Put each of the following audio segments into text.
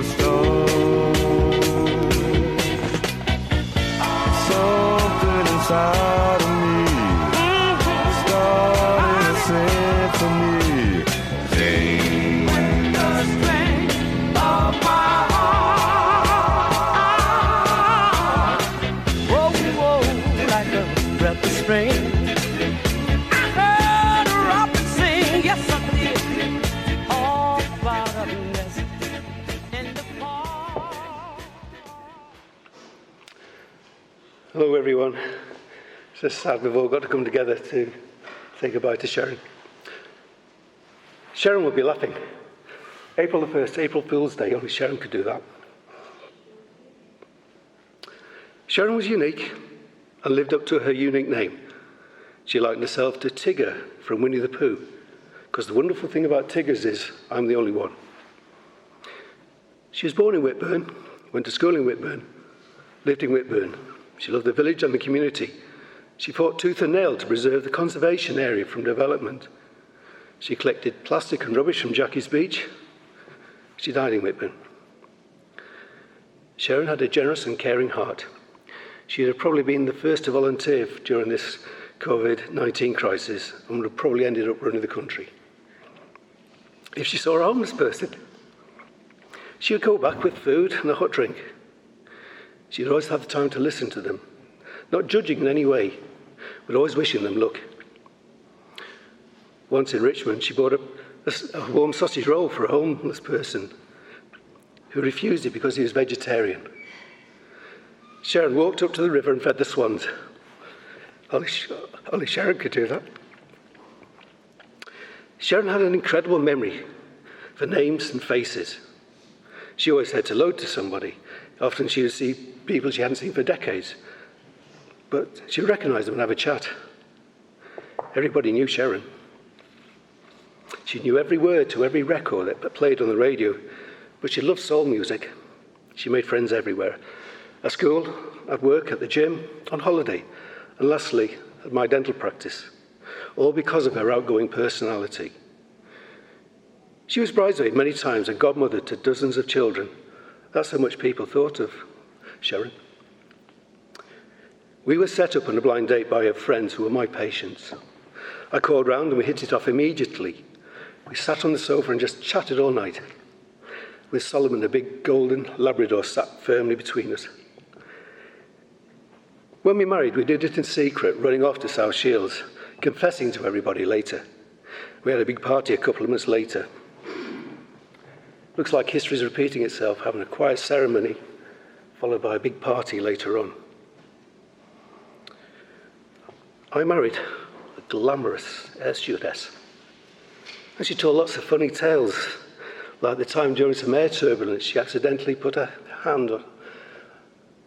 a stone. Something inside of me started to sing for me. Sing the strength of my heart. Whoa, whoa, like a breath of spring. I heard a robin sing, yes I did. All about a nest in the park. Hello everyone. It's just sad we've all got to come together to say goodbye to Sheryn. Sheryn will be laughing. April the 1st, April Fool's Day, only Sheryn could do that. Sheryn was unique and lived up to her unique name. She likened herself to Tigger from Winnie the Pooh, because the wonderful thing about Tiggers is I'm the only one. She was born in Whitburn, went to school in Whitburn, lived in Whitburn. She loved the village and the community. She fought tooth and nail to preserve the conservation area from development. She collected plastic and rubbish from Jackie's Beach. She died in Whitburn. Sheryn had a generous and caring heart. She would have probably been the first to volunteer during this COVID-19 crisis and would have probably ended up running the country. If she saw a homeless person, she would go back with food and a hot drink. She'd always have the time to listen to them, not judging in any way, but always wishing them luck. Once in Richmond, she bought a warm sausage roll for a homeless person who refused it because he was vegetarian. Sheryn walked up to the river and fed the swans. Only Sheryn could do that. Sheryn had an incredible memory for names and faces. She always said hello to somebody. Often she would see people she hadn't seen for decades, but she would recognise them and have a chat. Everybody knew Sheryn. She knew every word to every record that played on the radio, but she loved soul music. She made friends everywhere. At school, at work, at the gym, on holiday, and lastly, at my dental practice, all because of her outgoing personality. She was bridesmaid many times and godmother to dozens of children. That's how much people thought of Sheryn. We were set up on a blind date by her friends who were my patients. I called round and we hit it off immediately. We sat on the sofa and just chatted all night, with Solomon, a big golden Labrador, sat firmly between us. When we married, we did it in secret, running off to South Shields, confessing to everybody later. We had a big party a couple of months later. Looks like history's repeating itself, having a quiet ceremony, followed by a big party later on. I married a glamorous air stewardess. And she told lots of funny tales, like the time during some air turbulence, she accidentally put her hand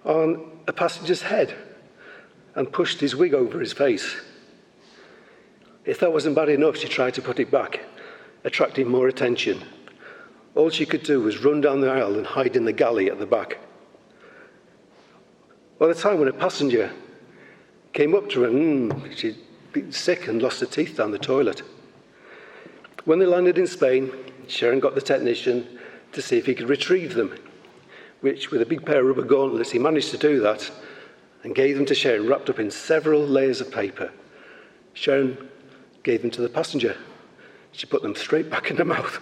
on a passenger's head and pushed his wig over his face. If that wasn't bad enough, she tried to put it back, attracting more attention. All she could do was run down the aisle and hide in the galley at the back. By the time when a passenger came up to her, she'd been sick and lost her teeth down the toilet. When they landed in Spain, Sheryn got the technician to see if he could retrieve them, which, with a big pair of rubber gauntlets, he managed to do that and gave them to Sheryn, wrapped up in several layers of paper. Sheryn gave them to the passenger. She put them straight back in her mouth.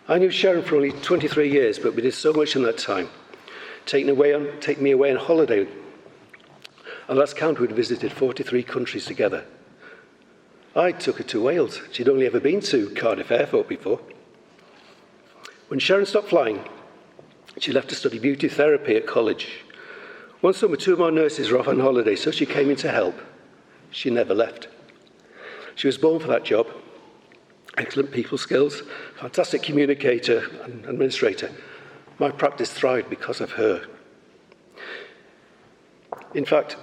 I knew Sheryn for only 23 years, but we did so much in that time. Take me away on holiday. At last count, we'd visited 43 countries together. I took her to Wales. She'd only ever been to Cardiff Airport before. When Sheryn stopped flying, she left to study beauty therapy at college. One summer, two of my nurses were off on holiday, so she came in to help. She never left. She was born for that job. Excellent people skills, fantastic communicator and administrator. My practice thrived because of her. In fact,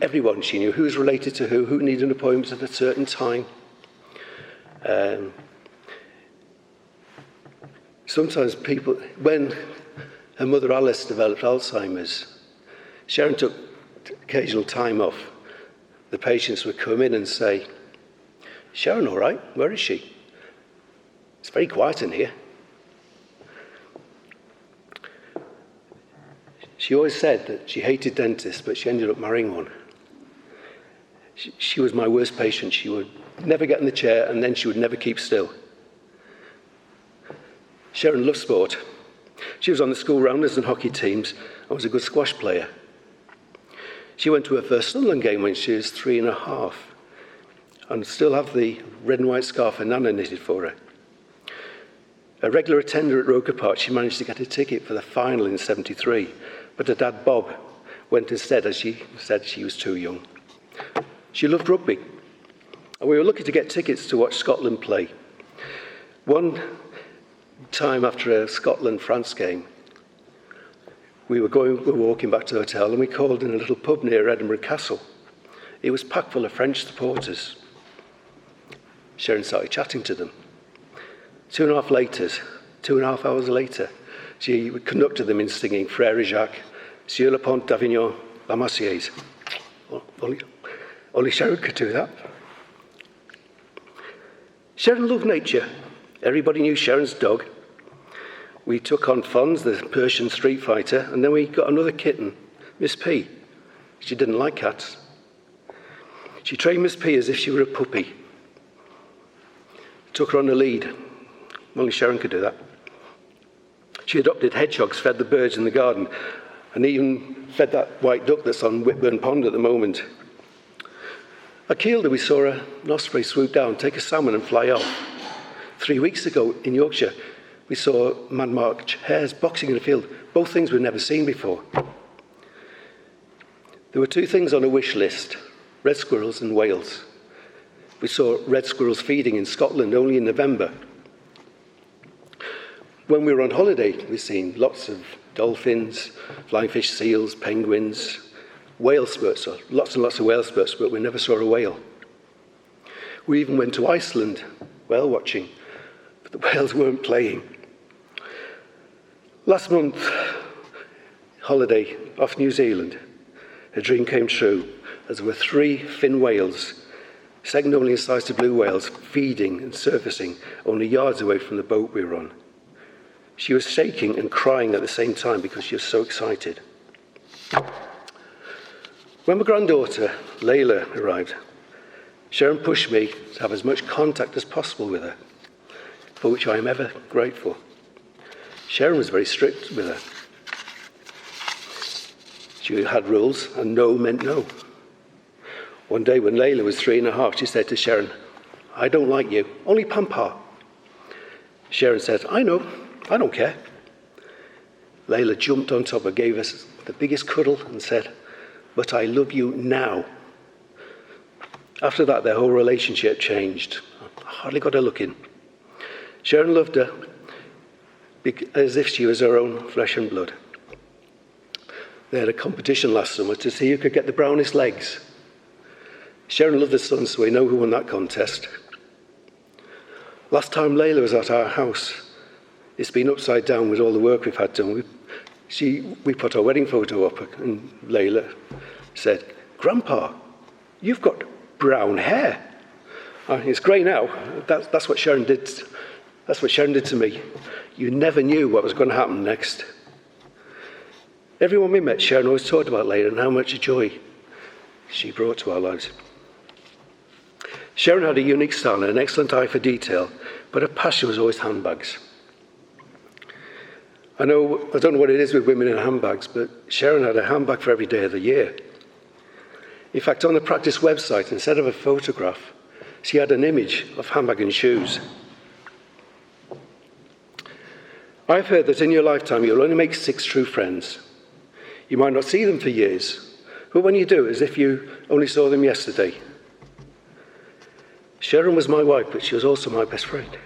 everyone she knew who was related to who needed an appointment at a certain time. Sometimes people, when her mother Alice developed Alzheimer's, Sheryn took occasional time off. The patients would come in and say, "Sheryn, all right? Where is she?" It's very quiet in here. She always said that she hated dentists, but she ended up marrying one. She was my worst patient. She would never get in the chair, and then she would never keep still. Sheryn loved sport. She was on the school rounders and hockey teams and was a good squash player. She went to her first Sunderland game when she was 3.5 and still have the red and white scarf her nana knitted for her. A regular attender at Roker Park, she managed to get a ticket for the final in '73, but her dad Bob went instead as she said she was too young. She loved rugby, and we were lucky to get tickets to watch Scotland play. One time after a Scotland-France game, we were walking back to the hotel, and we called in a little pub near Edinburgh Castle. It was packed full of French supporters. Sheryn started chatting to them. 2.5 hours later, she conducted them in singing Frère Jacques, Sur le pont d'Avignon, La Marseillaise. Only Sheryn could do that. Sheryn loved nature. Everybody knew Sheryn's dog. We took on Fonz, the Persian street fighter, and then we got another kitten, Miss P. She didn't like cats. She trained Miss P as if she were a puppy. Took her on the lead. Only Sheryn could do that. She adopted hedgehogs, fed the birds in the garden, and even fed that white duck that's on Whitburn Pond at the moment. At Kielder, we saw an osprey swoop down, take a salmon and fly off. 3 weeks ago in Yorkshire, we saw man-marked hares boxing in the field, both things we'd never seen before. There were 2 things on a wish list, red squirrels and whales. We saw red squirrels feeding in Scotland only in November. When we were on holiday, we've seen lots of dolphins, flying fish, seals, penguins, whale spurts, so lots and lots of whale spurts, but we never saw a whale. We even went to Iceland, whale watching, but the whales weren't playing. Last month, holiday off New Zealand, a dream came true as there were 3 fin whales, second only in size to blue whales, feeding and surfacing only yards away from the boat we were on. She was shaking and crying at the same time because she was so excited. When my granddaughter, Layla, arrived, Sheryn pushed me to have as much contact as possible with her, for which I am ever grateful. Sheryn was very strict with her. She had rules, and no meant no. One day when Layla was 3.5, she said to Sheryn, "I don't like you, only Pampa." Sheryn said, "I know, I don't care." Layla jumped on top and gave us the biggest cuddle and said, "But I love you now." After that, their whole relationship changed. I hardly got her looking. Sheryn loved her as if she was her own flesh and blood. They had a competition last summer to see who could get the brownest legs. Sheryn loved her son, so we know who won that contest. Last time Layla was at our house, it's been upside down with all the work we've had done. We put our wedding photo up, and Layla said, "Grandpa, you've got brown hair." It's grey now. That's what Sheryn did. That's what Sheryn did to me. You never knew what was going to happen next. Everyone we met, Sheryn always talked about Layla and how much joy she brought to our lives. Sheryn had a unique style and an excellent eye for detail, but her passion was always handbags. I don't know what it is with women in handbags, but Sheryn had a handbag for every day of the year. In fact, on the practice website, instead of a photograph, she had an image of handbag and shoes. I've heard that in your lifetime you'll only make 6 true friends. You might not see them for years, but when you do, it's as if you only saw them yesterday. Sheryn was my wife, but she was also my best friend.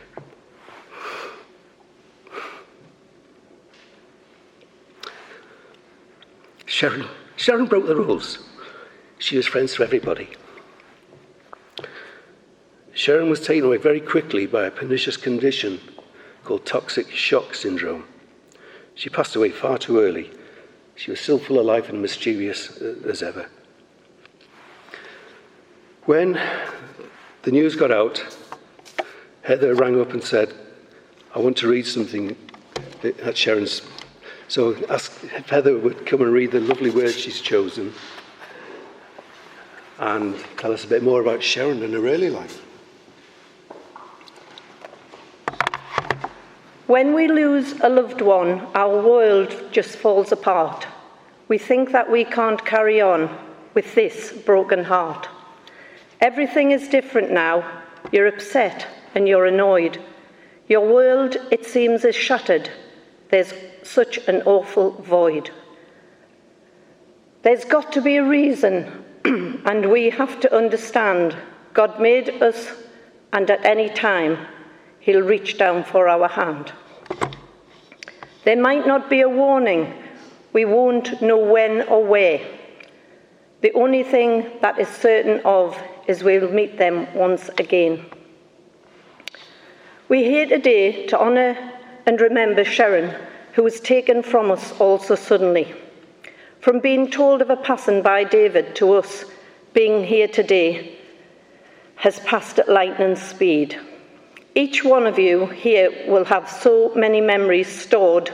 Sheryn broke the rules. She was friends to everybody. Sheryn was taken away very quickly by a pernicious condition called toxic shock syndrome. She passed away far too early. She was still full of life and mischievous as ever. When the news got out, Heather rang up and said, I want to read something at Sheryn's. So ask if Heather would come and read the lovely words she's chosen and tell us a bit more about Sheryn and her early life. When we lose a loved one, our world just falls apart. We think that we can't carry on with this broken heart. Everything is different now. You're upset and you're annoyed. Your world, it seems, is shattered. There's such an awful void. There's got to be a reason, and we have to understand God made us, and at any time, He'll reach down for our hand. There might not be a warning. We won't know when or where. The only thing that is certain of is we'll meet them once again. We're here today to honour and remember Sheryn, who was taken from us all so suddenly. From being told of a passing by David to us being here today has passed at lightning speed. Each one of you here will have so many memories stored,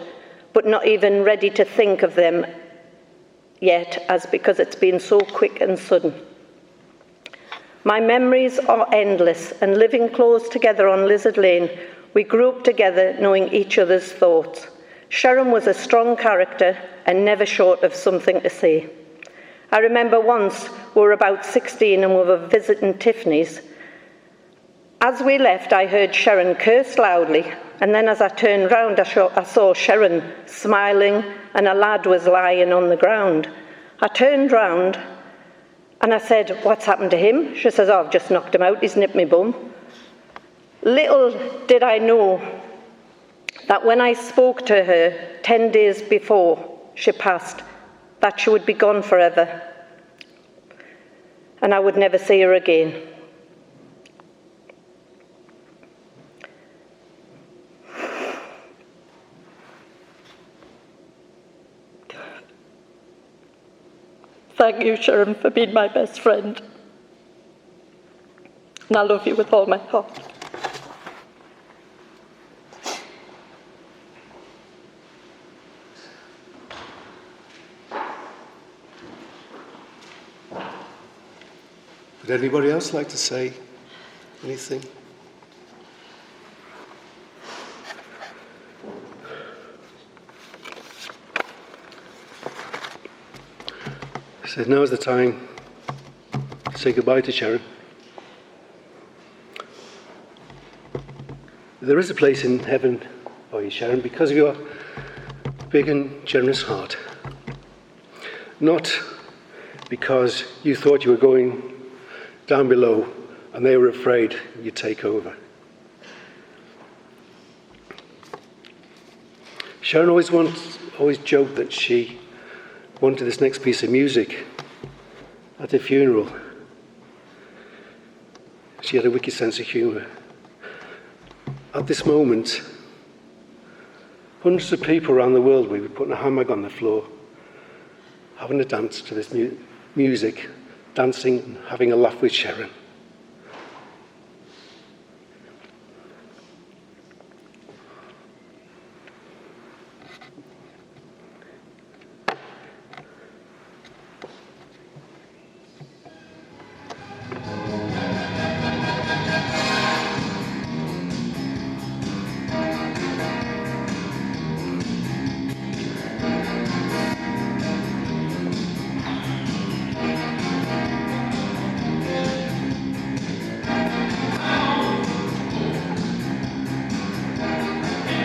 but not even ready to think of them yet, as because it's been so quick and sudden. My memories are endless, and living close together on Lizard Lane, we grew up together knowing each other's thoughts. Sheryn was a strong character and never short of something to say. I remember once we were about 16 and we were visiting Tiffany's. As we left, I heard Sheryn curse loudly, and then as I turned round, I saw Sheryn smiling and a lad was lying on the ground. I turned round and I said, "What's happened to him?" She says, "Oh, I've just knocked him out, he's nipped me bum." Little did I know that when I spoke to her 10 days before she passed, that she would be gone forever and I would never see her again. Thank you, Sheryn, for being my best friend. And I love you with all my heart. Would anybody else like to say anything? So now is the time to say goodbye to Sheryn. There is a place in heaven for you, Sheryn, because of your big and generous heart. Not because you thought you were going down below and they were afraid you'd take over. Sheryn always joked that she wanted this next piece of music at her funeral. She had a wicked sense of humour. At this moment, hundreds of people around the world will be putting a hammock on the floor, having a dance to this music, dancing and having a laugh with Sheryn.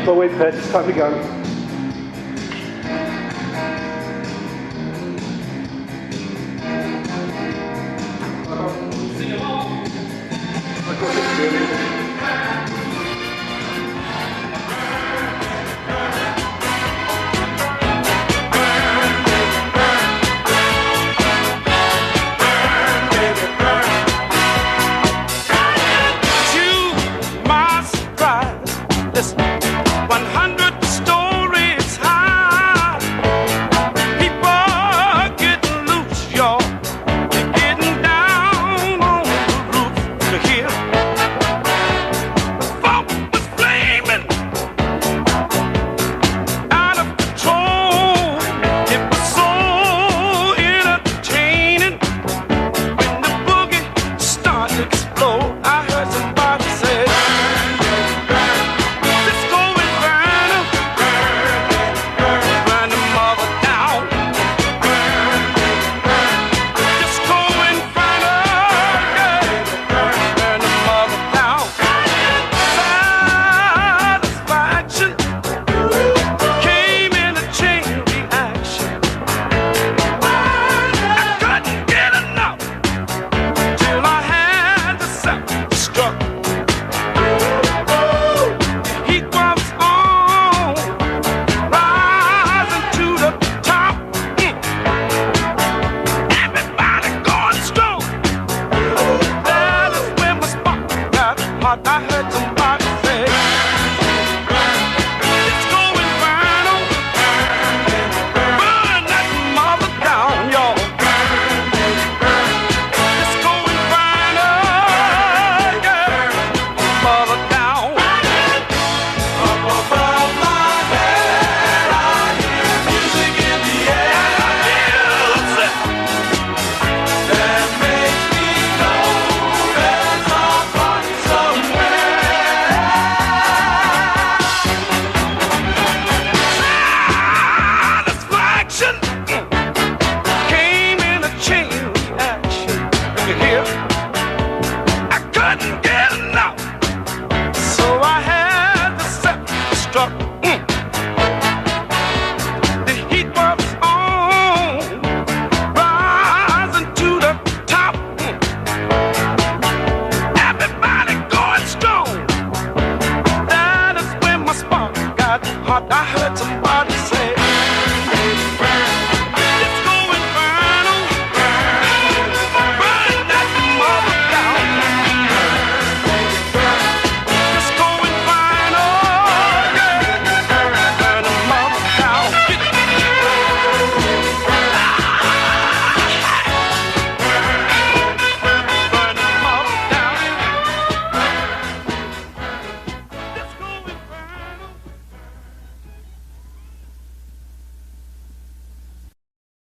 But wait, Pet, it's time to go. Sing along. To my surprise, listen, 100 stone heart, I heard some